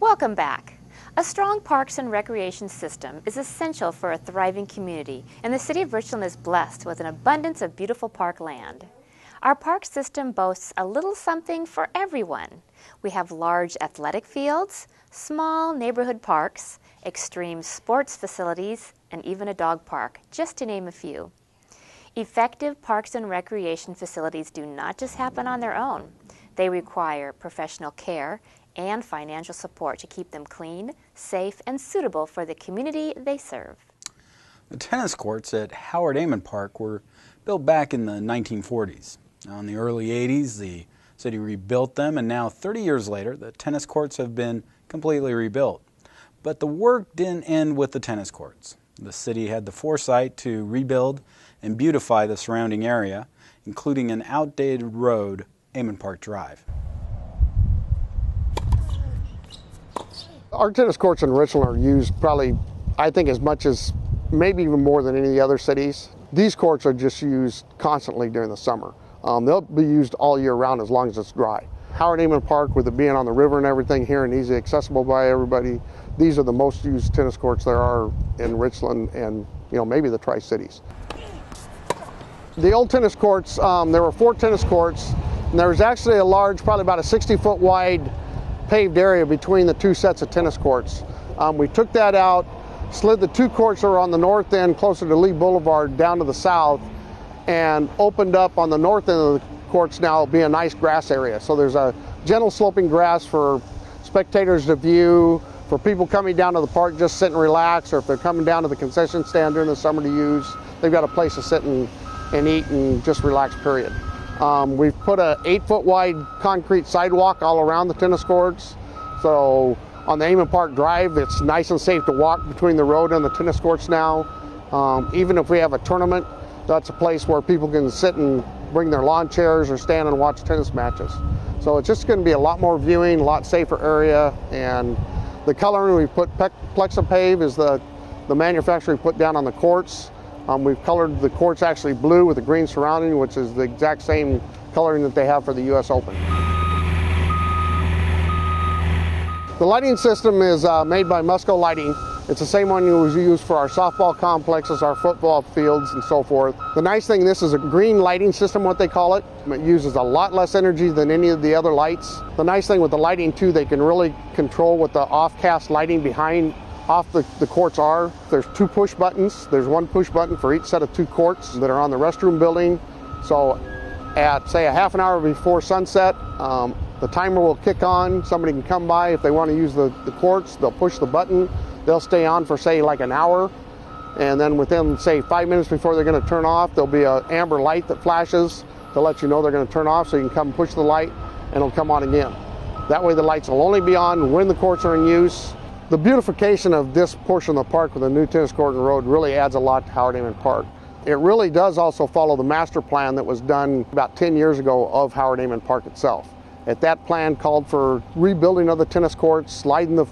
Welcome back. A strong parks and recreation system is essential for a thriving community, and the City of Richland is blessed with an abundance of beautiful park land. Our park system boasts a little something for everyone. We have large athletic fields, small neighborhood parks, extreme sports facilities, and even a dog park, just to name a few. Effective parks and recreation facilities do not just happen on their own. They require professional care and financial support to keep them clean, safe, and suitable for the community they serve. The tennis courts at Howard Amon Park were built back in the 1940s. Now, in the early 80s, the city rebuilt them, and now 30 years later, the tennis courts have been completely rebuilt. But the work didn't end with the tennis courts. The city had the foresight to rebuild and beautify the surrounding area, including an outdated road, Amon Park Drive. Our tennis courts in Richland are used probably, I think, as much as maybe even more than any of the other cities. These courts are just used constantly during the summer. They'll be used all year round as long as it's dry. Howard Amon Park, with it being on the river and everything here and easy accessible by everybody, these are the most used tennis courts there are in Richland and maybe the Tri-Cities. The old tennis courts, there were 4 tennis courts, and there was actually a large, probably about a 60-foot wide paved area between the 2 sets of tennis courts. We took that out, slid the 2 courts that were on the north end closer to Lee Boulevard down to the south, and opened up on the north end of the courts now will be a nice grass area. So there's a gentle sloping grass for spectators to view, for people coming down to the park just sit and relax, or if they're coming down to the concession stand during the summer to use, they've got a place to sit and eat and just relax, period. We've put a 8-foot wide concrete sidewalk all around the tennis courts. So on the Amon Park Drive, it's nice and safe to walk between the road and the tennis courts now. Even if we have a tournament, that's a place where people can sit and bring their lawn chairs or stand and watch tennis matches. So it's just going to be a lot more viewing, a lot safer area. And the coloring we put, Plexipave is the manufacturer we put down on the courts. We've colored the courts actually blue with a green surrounding, which is the exact same coloring that they have for the U.S. Open. The lighting system is made by Musco Lighting. It's the same one we use for our softball complexes, our football fields, and so forth. The nice thing, this is a green lighting system, what they call it. It uses a lot less energy than any of the other lights. The nice thing with the lighting, too, they can really control what the off-cast lighting off the courts are. There's 2 push buttons. There's 1 push button for each set of 2 courts that are on the restroom building. So at, say, a half an hour before sunset, the timer will kick on. Somebody can come by. If they want to use the courts, they'll push the button. They'll stay on for, say, like an hour. And then within, say, 5 minutes before they're going to turn off, there'll be an amber light that flashes to let you know they're going to turn off, so you can come push the light and it'll come on again. That way the lights will only be on when the courts are in use. The beautification of this portion of the park with a new tennis court and road really adds a lot to Howard Amon Park. It really does also follow the master plan that was done about 10 years ago of Howard Amon Park itself. That plan called for rebuilding of the tennis courts, sliding the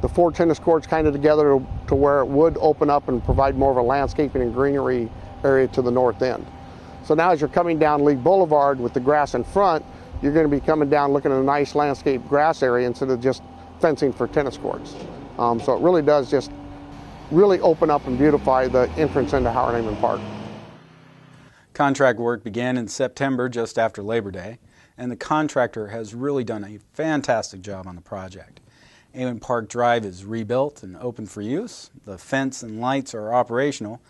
4 tennis courts kind of together to where it would open up and provide more of a landscaping and greenery area to the north end. So now as you're coming down Lee Boulevard with the grass in front, you're going to be coming down looking at a nice landscape grass area instead of just fencing for tennis courts. So it really does just really open up and beautify the entrance into Howard Amon Park. Contract work began in September, just after Labor Day, and the contractor has really done a fantastic job on the project. Amon Park Drive is rebuilt and open for use. The fence and lights are operational,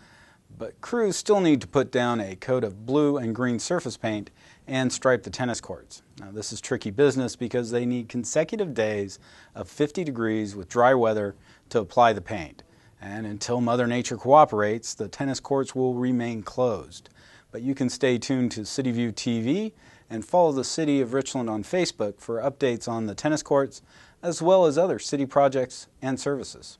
but crews still need to put down a coat of blue and green surface paint and stripe the tennis courts. Now, this is tricky business because they need consecutive days of 50 degrees with dry weather to apply the paint. And until Mother Nature cooperates, the tennis courts will remain closed. But you can stay tuned to CityView TV and follow the City of Richland on Facebook for updates on the tennis courts, as well as other city projects and services.